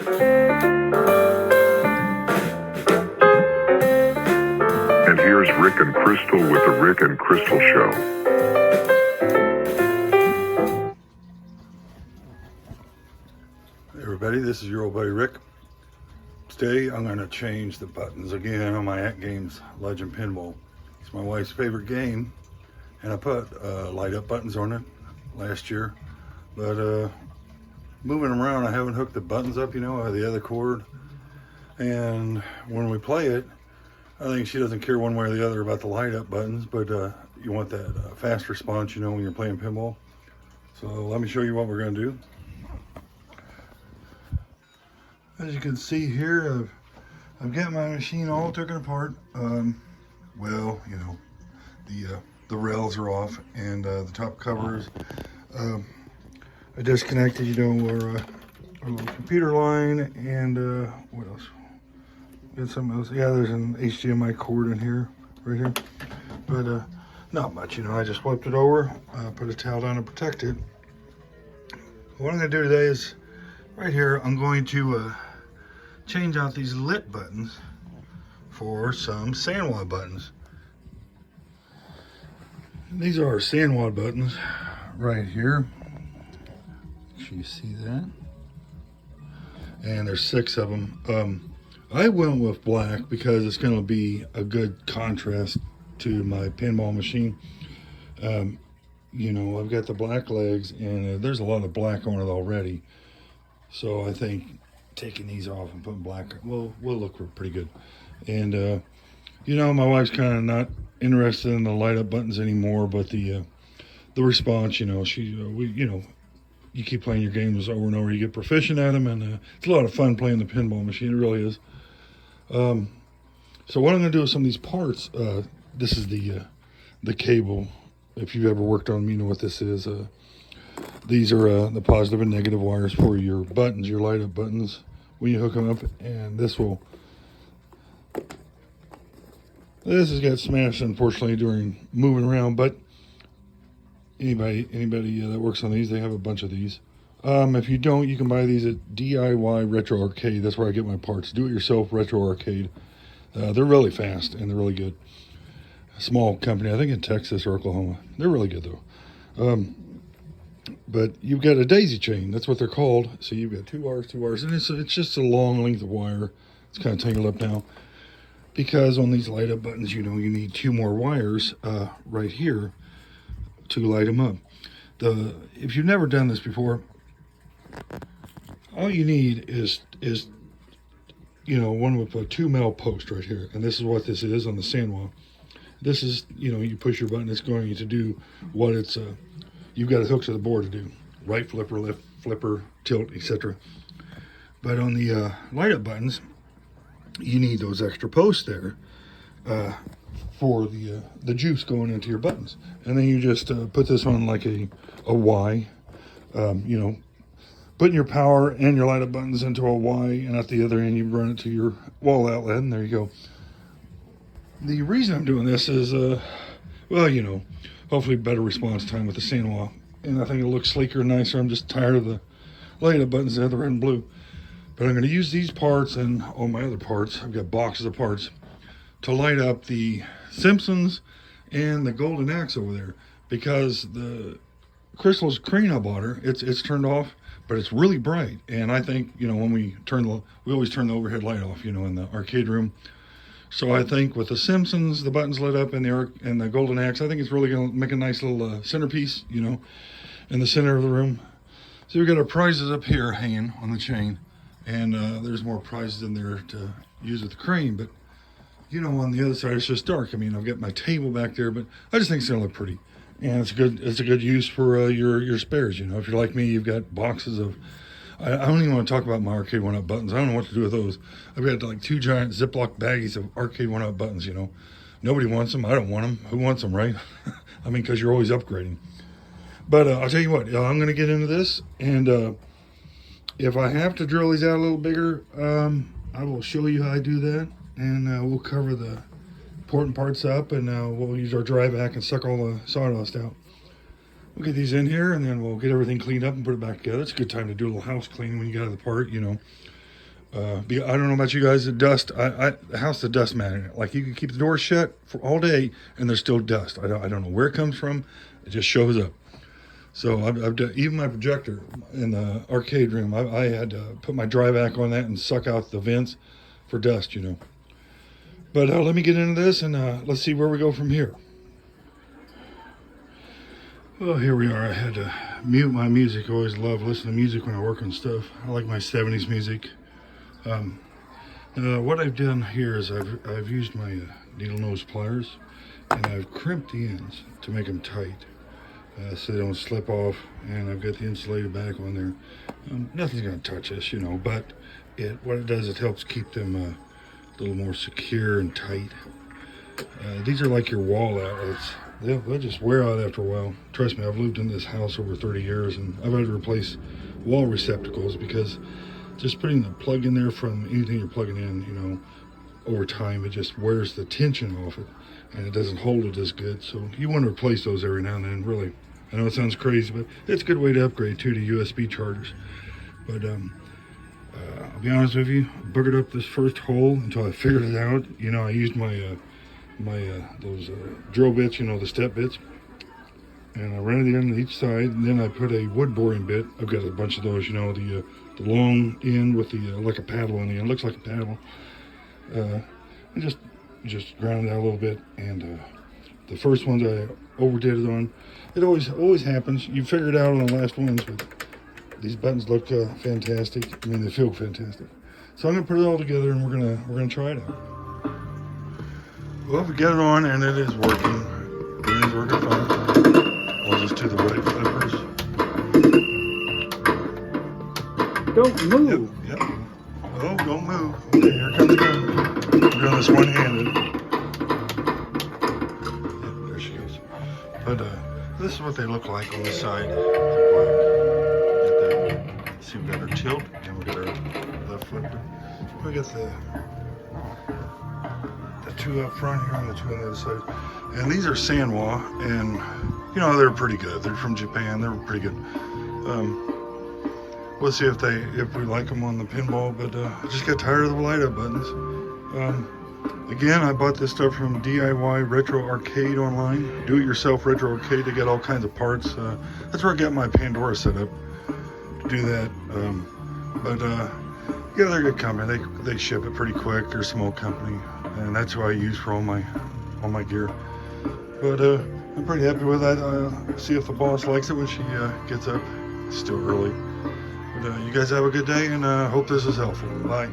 And here's Rick and Crystal with the Rick and Crystal Show. Hey everybody, this is your old buddy Rick. Today I'm going to change the buttons again on my At Games Legend Pinball. It's my wife's favorite game, and I put light up buttons on it last year. But moving them around, I haven't hooked the buttons up, the other cord. And when we play it, I think she doesn't care one way or the other about the light up buttons, but you want that fast response, when you're playing pinball. So let me show you what we're going to do. As you can see here, I've got my machine all taken apart. The rails are off, and the top covers. I disconnected, our little computer line, and what else? Got something else. Yeah, there's an HDMI cord in here, right here. But not much, I just wiped it over, put a towel down to protect it. What I'm going to do today is, right here, I'm going to change out these lit buttons for some Sanwa buttons. These are our Sanwa buttons right here. Make sure you see that. And there's 6 of them. I went with black because it's going to be a good contrast to my pinball machine. I've got the black legs, and there's a lot of black on it already. So I think taking these off and putting black will look pretty good. And my wife's kind of not interested in the light up buttons anymore, but the response, you keep playing your games over and over, you get proficient at them, and it's a lot of fun playing the pinball machine. It really is. So what I'm going to do with some of these parts, this is the cable. If you've ever worked on them, you know what this is. These are the positive and negative wires for your buttons, your light up buttons, when you hook them up. And this has got smashed, unfortunately, during moving around, but anybody that works on these, they have a bunch of these. If you don't, you can buy these at DIY Retro Arcade. That's where I get my parts. Do it yourself Retro Arcade. They're really fast and they're really good. A small company, I think in Texas or Oklahoma. They're really good though. But you've got a daisy chain. That's what they're called. So you've got two wires, and it's just a long length of wire. It's kind of tangled up now, because on these light up buttons, you need 2 more wires right here to light them up. If you've never done this before, all you need is one with a 2 mil post right here, and this is what this is on the Sanwa. This is, you push your button, it's going to do what it's you've got it hooked to the board to do: right flipper, left flipper, tilt, etc. But on the light up buttons, you need those extra posts there for the juice going into your buttons. And then you just put this on like a Y, putting your power and your light up buttons into a Y, and at the other end you run it to your wall outlet, and there you go. The reason I'm doing this is, hopefully better response time with the Sanwa, and I think it'll look sleeker and nicer. I'm just tired of the light up buttons that have the red and blue. But I'm going to use these parts and all my other parts. I've got boxes of parts to light up the Simpsons and the golden axe over there, because the Crystal's crane I bought her, it's turned off, but it's really bright. And I think, when we always turn the overhead light off, in the arcade room. So I think with the Simpsons, the buttons lit up, and the golden axe, I think it's really going to make a nice little centerpiece, in the center of the room. So we've got our prizes up here hanging on the chain, and there's more prizes in there to use with the crane. But on the other side, it's just dark. I've got my table back there, but I just think it's going to look pretty. And it's a good use for your spares. If you're like me, you've got boxes of, I don't even want to talk about my arcade 1-up buttons. I don't know what to do with those. I've got like 2 giant Ziploc baggies of arcade 1-up buttons. Nobody wants them. I don't want them. Who wants them, right? Because you're always upgrading. But I'll tell you what, I'm going to get into this, and if I have to drill these out a little bigger, I will show you how I do that, and we'll cover the important parts up, and we'll use our dry vac and suck all the sawdust out. We'll get these in here, and then we'll get everything cleaned up and put it back together. It's a good time to do a little house cleaning when you get out of the part, I don't know about you guys, the dust, the house, the dust magnet. Like you can keep the door shut for all day and there's still dust. I don't know where it comes from. It just shows up. So I've done, even my projector in the arcade room, I had to put my dry vac on that and suck out the vents for dust, you know. But let me get into this and let's see where we go from here. Well, here we are. I had to mute my music. I always love listening to music when I work on stuff. I like my 70s music. What I've done here is I've used my needle nose pliers and I've crimped the ends to make them tight. So they don't slip off, and I've got the insulated back on there. Nothing's going to touch this, you know, but what it does, it helps keep them a little more secure and tight. These are like your wall outlets. They'll just wear out after a while. Trust me, I've lived in this house over 30 years, and I've had to replace wall receptacles because just putting the plug in there from anything you're plugging in, you know, over time, it just wears the tension off it, and it doesn't hold it as good. So you want to replace those every now and then, really. I know it sounds crazy, but it's a good way to upgrade too to USB chargers. But I'll be honest with you, I boogered up this first hole until I figured it out. You know, I used my those drill bits, you know, the step bits, and I ran it in each side, and then I put a wood boring bit. I've got a bunch of those, you know, the long end with the like a paddle on the end, looks like a paddle. And just ground it out a little bit, and the first ones I overdid it on. It always happens. You figure it out on the last ones, but these buttons look fantastic. I mean, they feel fantastic. So I'm gonna put it all together, and we're gonna try it out. Well, we got it on, and it is working. It is working fine. I'll just do the right flippers. Don't move. Yep. Oh, don't move. Okay, here comes again. We're doing this one-handed. Yep, there she goes. But this is what they look like on the side. See, we got our tilt, and we got our left flipper. We got the two up front here and the two on the other side. And these are Sanwa, and you know, they're pretty good. They're from Japan. They're pretty good. We'll see if we like them on the pinball, but I just got tired of the light-up buttons. Again, I bought this stuff from DIY Retro Arcade online. Do-it-yourself Retro Arcade to get all kinds of parts. That's where I got my Pandora set up to do that. Yeah, they're a good company. They ship it pretty quick. They're a small company, and that's who I use for all my gear. But I'm pretty happy with that. See if the boss likes it when she gets up. It's still early. But you guys have a good day, and hope this is helpful. Bye.